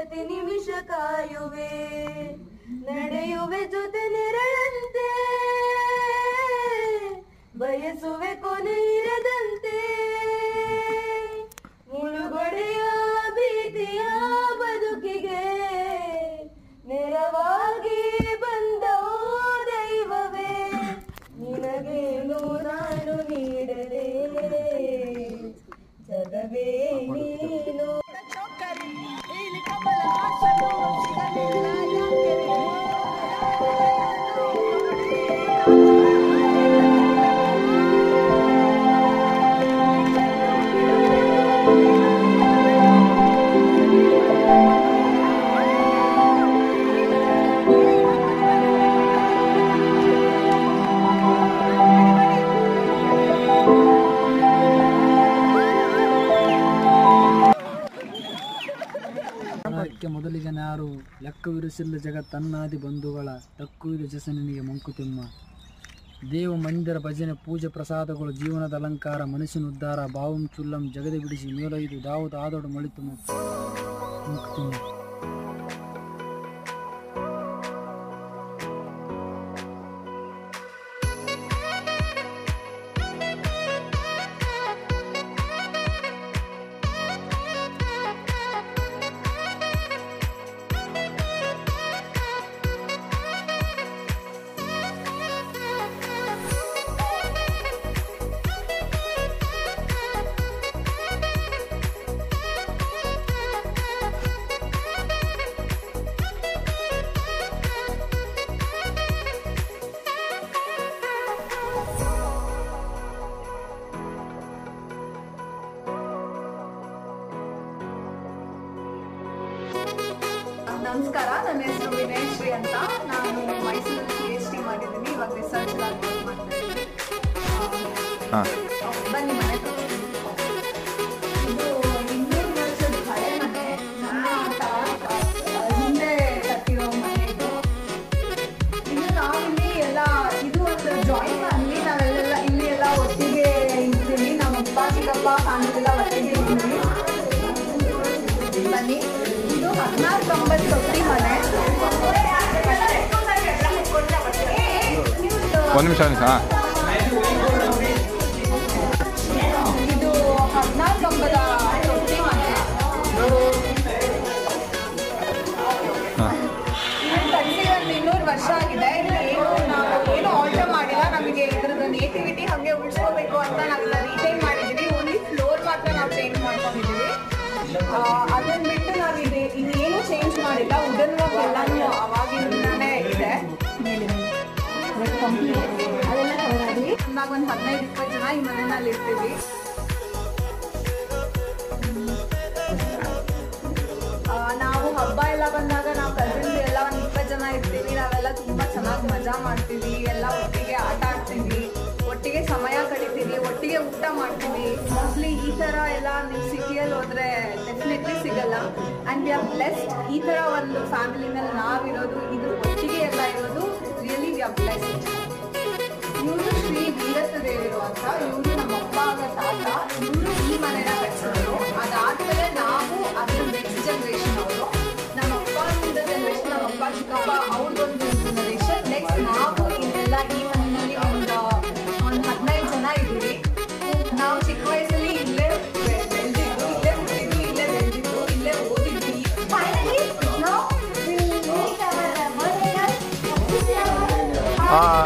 ಪ್ರತಿ ನಿಮಿಷ ಕಾಯುವೆ, ನಡೆಯುವೆ ಜೊತೆ ನೆರಳಂತೆ, ಬಯಸುವೆ ಕೊನೆ ಇರದಂತೆ, ಮುಳುಗೊಡೆಯ ಭೀತಿಯ ಬದುಕಿಗೆ ನೆರವಾಗಿ ಬಂದೋ ದೈವವೇ, ನಿನಗೇನು ನಾನು ನೀಡಲೇ ಜಗವೇ ನೀನು. ಮೊದಲಿಗೆ ನಾರು ಲೆಕ್ಕವಿರಿಸಿಲ್ಲ ಜಗತ್ತನ್ನಾದಿ ಬಂಧುಗಳ ತಕ್ಕುವಿದ ಜಸನಿಗೆ ಮಂಕುತಿಮ್ಮ. ದೇವ ಮಂದಿರ ಭಜನೆ ಪೂಜೆ ಪ್ರಸಾದಗಳು ಜೀವನದ ಅಲಂಕಾರ, ಮನುಷ್ಯನ ಉದ್ಧಾರ ಬಾವುಂ ಚುಲ್ಲಂ ಜಗದ ಬಿಡಿಸಿ ಮೇಲೊಯ್ದು ದಾವುದ ಆದೋಡು ಮಳಿತು ಮಂಕುತಿಮ್ಮ. ನಮಸ್ಕಾರ, ನನ್ನ ಹೆಸರು ವಿನಯ್ ಶ್ರೀ ಅಂತ. ನಾನು ಮೈಸೂರಲ್ಲಿ PhD ಮಾಡಿದ್ದೀನಿ. ಇವಾಗ ರಿಸರ್ಚ್ ವರ್ಕ್ ಮಾಡ್ತಾ ಇದ್ದೀನಿ. ಬನ್ನಿ ಮನೆ ತೋರಿಸ್ತೀನಿ. ಇದು 200 ವರ್ಷದ ಹಳೆ ಮನೆ. ನಮ್ಮ ಹಿಂದೆ ಕಟ್ಟಿರೋ ಮನೆ ಇದು. ಇನ್ನು ನಾವಿಲ್ಲಿ ಎಲ್ಲ ಇದು ಒಂದು ಜಾಯಿಂಟ್ ಫ್ಯಾಮಿಲಿ. ನಾವೆಲ್ಲ ಇಲ್ಲಿ ಎಲ್ಲ ಒಟ್ಟಿಗೆ ಇರ್ತೀವಿ. ನಮ್ಮ ಅಪ್ಪ ಚಿಕ್ಕಪ್ಪ ಫ್ಯಾಮಿಲಿ ಎಲ್ಲ ಒಟ್ಟಿಗೆ ಇರ್ತೀವಿ. ಬನ್ನಿ, ಇದು 14 ತೊಟ್ಟಿ ಮನೆ. ಒಂದು ನಿಮಿಷ ಇದು 14 ತೊಟ್ಟಿ ಮನೆ. ಕಟ್ಟಿ ಒಂದು 200 ವರ್ಷ ಆಗಿದೆ. ನಾವು ಆಲ್ಟರ್ ಮಾಡಿಲ್ಲ. ನಮಗೆ ಇದ್ರದ್ದು ನೇಟಿವಿಟಿ ಹಾಗೆ ಉಳಿಸ್ಕೋಬೇಕು ಅಂತ ನಾವೆಲ್ಲ ರೀಟೈನ್ ಮಾಡಿದ್ದೀವಿ. ಓನ್ಲಿ ಫ್ಲೋರ್ ಮಾತ್ರ ನಾವು ಚೇಂಜ್ ಮಾಡ್ಕೊಂಡಿದ್ದೀವಿ. ಅದನ್ನ ಬಿಟ್ಟು ನಾವು ಇನ್ನೇನು ಚೇಂಜ್ ಮಾಡಿಲ್ಲ. ವುಡನ್ ವರ್ಕ್ ಎಲ್ಲಾನು ಅವಾಗಿಂದಾನೇ ಇದೆ. ಅಂದಾಗ ಒಂದು 15-20 ಜನ ಈ ಮನೆಯಲ್ಲಿ ಇರ್ತೀವಿ. ನಾವು ಹಬ್ಬ ಎಲ್ಲ ಬಂದಾಗ ನಾವು ಕಸಿನ್ಸ್ ಎಲ್ಲ ಒಂದು 20 ಜನ ಇರ್ತೀವಿ. ನಾವೆಲ್ಲ ತುಂಬಾ ಚೆನ್ನಾಗಿ ಮಜಾ ಮಾಡ್ತೀವಿ. ಎಲ್ಲ ಒಟ್ಟಿಗೆ ಆಟ ಆಡ್ತೀವಿ, ಒಟ್ಟಿಗೆ ಸಮಯ ಕಳಿತೀವಿ, ಒಟ್ಟಿಗೆ ಊಟ ಮಾಡ್ತೀವಿ. ಮೋಸ್ಟ್ಲಿ ಈ ಥರ ಎಲ್ಲ ನೀವು ಸಿಟಿಯಲ್ಲಿ ಹೋದ್ರೆ ಡೆಫಿನೆಟ್ಲಿ ಸಿಗಲ್ಲ. And we are blessed. ಈ ಥರ ಒಂದು ಫ್ಯಾಮಿಲಿನಲ್ಲಿ ನಾವಿರೋದು, ಇದು ಒಟ್ಟಿಗೆ ಎಲ್ಲ ಇರೋದು, ರಿಯಲಿ ವಿ ಆರ್ ಬ್ಲೆಸ್ಡ್. ಇವರು ಶ್ರೀ ವೀರತ್ತ ದೇವರು ಅಂತ. ಇವರು ನಮ್ಮ ಅಪ್ಪ ಆಗ ತಾತ. ಇವರು ಈ ಮನೆನ ಕಟ್ಸಿದ್ರು. ಅದಾದ್ಮೇಲೆ ನಾವು ಅದ್ರ ನೆಕ್ಸ್ಟ್ ಜನ್ರೇಷನ್ ಅವರು. ನಮ್ಮ ಅಪ್ಪ ಜನ್ರೇಷನ್, ನಮ್ಮ ಅಪ್ಪ ಚಿಕ್ಕಪ್ಪ ಅವ್ರದ್ದೊಂದು ಜನ್ರೇಷನ್. ನೆಕ್ಸ್ಟ್ ನಾವು ಇದೆಲ್ಲ ಈ ಮನೆಯಲ್ಲಿ ಒಂದು 15 ಜನ ಇದ್ದೀವಿ. ನಾವು ಚಿಕ್ಕ ವಯಸ್ಸಲ್ಲಿ ಇಲ್ಲೇ ಬೆಳೆದಿದ್ದು, ಇಲ್ಲೇ ಹುಟ್ಟಿದ್ದು, ಇಲ್ಲೇ ಬೆಳೆದಿದ್ದು, ಇಲ್ಲೇ ಓದಿದ್ವಿ. ಹಾಂ